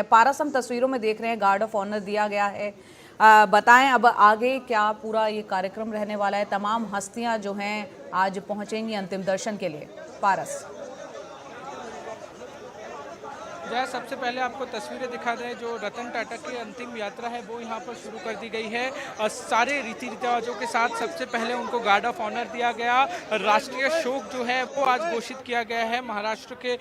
पारस, हम तस्वीरों में देख रहे हैं गार्ड ऑफ ऑनर दिया गया है। बताएं अब आगे क्या पूरा ये कार्यक्रम रहने वाला है। तमाम हस्तियां जो हैं आज पहुंचेंगी अंतिम दर्शन के लिए। पारस, जय, सबसे पहले आपको तस्वीरें दिखा दें। जो रतन टाटा की अंतिम यात्रा है वो यहाँ पर शुरू कर दी गई है। सारे रीति रिवाजों के साथ सबसे पहले उनको गार्ड ऑफ ऑनर दिया गया। राष्ट्रीय शोक जो है वो आज घोषित किया गया है महाराष्ट्र के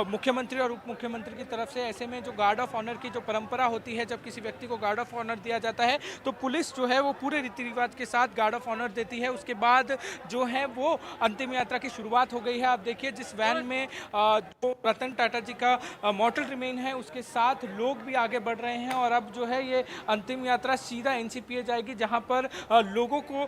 मुख्यमंत्री और उप मुख्यमंत्री की तरफ से। ऐसे में जो गार्ड ऑफ ऑनर की जो परंपरा होती है, जब किसी व्यक्ति को गार्ड ऑफ ऑनर दिया जाता है तो पुलिस जो है वो पूरे रीति रिवाज के साथ गार्ड ऑफ ऑनर देती है। उसके बाद जो है वो अंतिम यात्रा की शुरुआत हो गई है। आप देखिए, जिस वैन में जो रतन टाटा जी का मॉर्टल रिमेन है उसके साथ लोग भी आगे बढ़ रहे हैं। और अब जो है ये अंतिम यात्रा सीधा एनसीपीए जाएगी, जहां पर लोगों को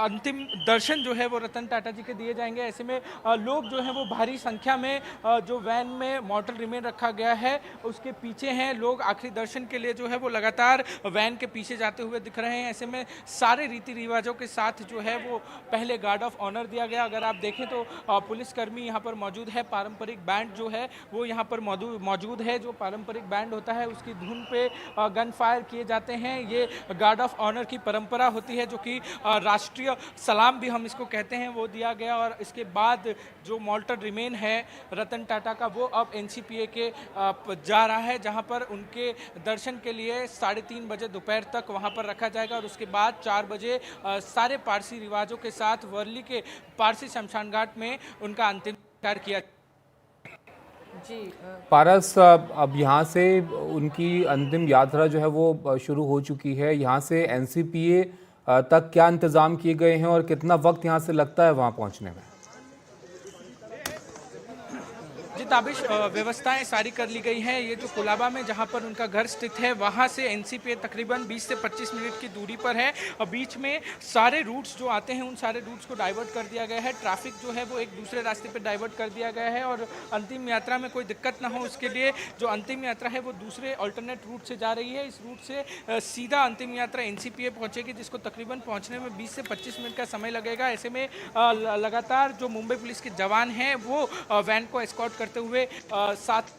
अंतिम दर्शन जो है वो रतन टाटा जी के दिए जाएंगे। ऐसे में लोग जो है वो भारी संख्या में जो वैन में मॉर्टल रिमेन रखा गया है उसके पीछे हैं लोग। आखिरी दर्शन के लिए जो है वो लगातार वैन के पीछे जाते हुए दिख रहे हैं। ऐसे में सारे रीति रिवाजों के साथ जो है वो पहले गार्ड ऑफ ऑनर दिया गया। अगर आप देखें तो पुलिसकर्मी यहाँ पर मौजूद है। पारंपरिक बैंड जो है वो यहाँ पर मौजूद है। जो पारंपरिक बैंड होता है उसकी धुन पे गन फायर किए जाते हैं। ये गार्ड ऑफ ऑनर की परंपरा होती है, जो कि राष्ट्रीय सलाम भी हम इसको कहते हैं, वो दिया गया। और इसके बाद जो मॉर्टल रिमेन है रतन टाटा का, वो अब एनसीपीए के जा रहा है, जहां पर उनके दर्शन के लिए 3:30 बजे दोपहर तक वहां पर रखा जाएगा। और उसके बाद 4 बजे सारे पारसी रिवाजों के साथ वर्ली के पारसी शमशान घाट में उनका अंतिम संस्कार किया जी पारस, अब यहाँ से उनकी अंतिम यात्रा जो है वो शुरू हो चुकी है। यहाँ से एनसीपीए तक क्या इंतज़ाम किए गए हैं और कितना वक्त यहाँ से लगता है वहाँ पहुँचने में? जी ताबिश, व्यवस्थाएं सारी कर ली गई हैं। ये जो कुलाबा में जहां पर उनका घर स्थित है वहां से एनसीपीए तकरीबन 20 से 25 मिनट की दूरी पर है। और बीच में सारे रूट्स जो आते हैं उन सारे रूट्स को डाइवर्ट कर दिया गया है। ट्रैफिक जो है वो एक दूसरे रास्ते पर डाइवर्ट कर दिया गया है और अंतिम यात्रा में कोई दिक्कत ना हो उसके लिए जो अंतिम यात्रा है वो दूसरे अल्टरनेट रूट से जा रही है। इस रूट से सीधा अंतिम यात्रा एनसीपीए पहुंचेगी, जिसको तकरीबन पहुंचने में 20 से 25 मिनट का समय लगेगा। ऐसे में लगातार जो मुंबई पुलिस के जवान हैं वो वैन को एस्कॉर्ट करते हुए साथ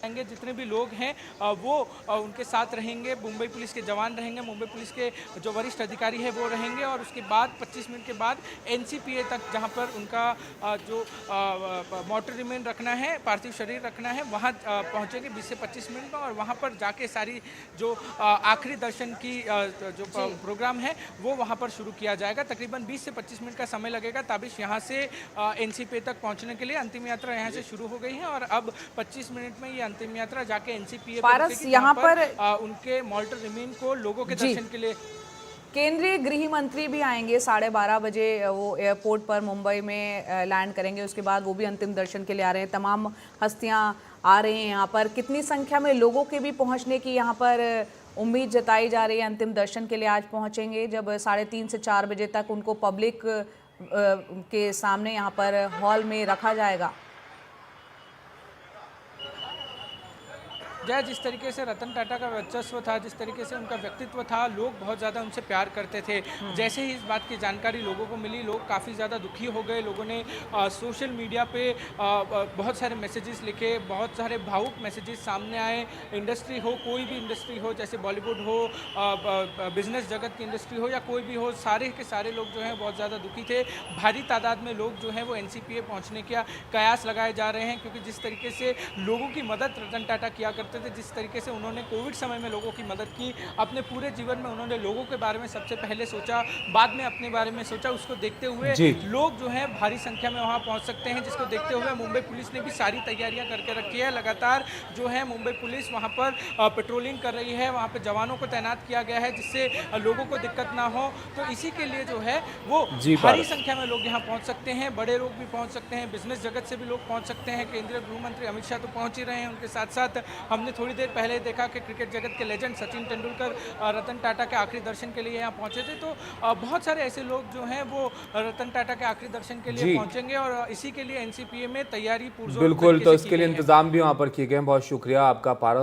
रहेंगे। जितने भी लोग हैं वो उनके साथ रहेंगे। मुंबई पुलिस के जवान रहेंगे, मुंबई पुलिस के जो वरिष्ठ अधिकारी है वो रहेंगे। और उसके बाद 25 मिनट के बाद एनसीपीए तक, जहां पर उनका जो मॉर्टल रिमेन रखना है, पार्थिव शरीर रखना है, वहां पहुंचेंगे 20 से 25 मिनट में। और वहां पर जाके सारी जो आखिरी दर्शन की जो प्रोग्राम है वो वहां पर शुरू किया जाएगा। तकरीबन 20 से 25 मिनट का समय लगेगा। ताबिश, यहाँ से एनसीपीए तक पहुँचने के लिए अंतिम यात्रा यहाँ से शुरू हो गई है और अब 25 मिनट में ये अंतिम यात्रा जाके एनसीपीए पारस, यहाँ पर उनके मॉर्टल रिमेन को लोगों के दर्शन के लिए केंद्रीय गृह मंत्री भी आएंगे। 12:30 बजे वो एयरपोर्ट पर मुंबई में लैंड करेंगे। उसके बाद वो भी अंतिम दर्शन के लिए आ रहे हैं। तमाम हस्तियां आ रही हैं यहाँ पर। कितनी संख्या में लोगों के भी पहुँचने की यहाँ पर उम्मीद जताई जा रही है? अंतिम दर्शन के लिए आज पहुँचेंगे जब 3:30 से 4 बजे तक उनको पब्लिक के सामने यहाँ पर हॉल में रखा जाएगा। जिस तरीके से रतन टाटा का वर्चस्व था, जिस तरीके से उनका व्यक्तित्व था, लोग बहुत ज़्यादा उनसे प्यार करते थे। जैसे ही इस बात की जानकारी लोगों को मिली, लोग काफ़ी ज़्यादा दुखी हो गए। लोगों ने सोशल मीडिया पे बहुत सारे मैसेजेस लिखे, बहुत सारे भावुक मैसेजेस सामने आए। इंडस्ट्री हो, कोई भी इंडस्ट्री हो, जैसे बॉलीवुड हो, बिजनेस जगत की इंडस्ट्री हो या कोई भी हो, सारे के सारे लोग जो हैं बहुत ज़्यादा दुखी थे। भारी तादाद में लोग जो हैं वो एनसीपीए पहुँचने का कयास लगाए जा रहे हैं, क्योंकि जिस तरीके से लोगों की मदद रतन टाटा किया करते थे, जिस तरीके से उन्होंने कोविड समय में लोगों की मदद की, अपने पूरे जीवन में उन्होंने लोगों के बारे में सबसे पहले सोचा, बाद में अपने बारे में सोचा। उसको देखते हुए लोग जो हैं भारी संख्या में वहां पहुंच सकते हैं, जिसको देखते हुए मुंबई पुलिस ने भी सारी तैयारियां करके रखी है। लगातार जो है मुंबई पुलिस वहां पर पेट्रोलिंग कर रही है, वहां पर जवानों को तैनात किया गया है जिससे लोगों को दिक्कत ना हो। तो इसी के लिए जो है वो भारी संख्या में लोग यहाँ पहुँच सकते हैं। बड़े लोग भी पहुँच सकते हैं, बिजनेस जगत से भी लोग पहुँच सकते हैं। केंद्रीय गृह मंत्री अमित शाह तो पहुँच ही रहे हैं। उनके साथ साथ हमने थोड़ी देर पहले देखा कि क्रिकेट जगत के लेजेंड सचिन तेंदुलकर रतन टाटा के आखिरी दर्शन के लिए यहाँ पहुंचे थे। तो बहुत सारे ऐसे लोग जो हैं वो रतन टाटा के आखिरी दर्शन के लिए पहुंचेंगे और इसी के लिए एनसीपीए में तैयारी पूरी बिल्कुल, तो इसके लिए इंतजाम भी वहाँ पर किए गए हैं। बहुत शुक्रिया आपका पारस।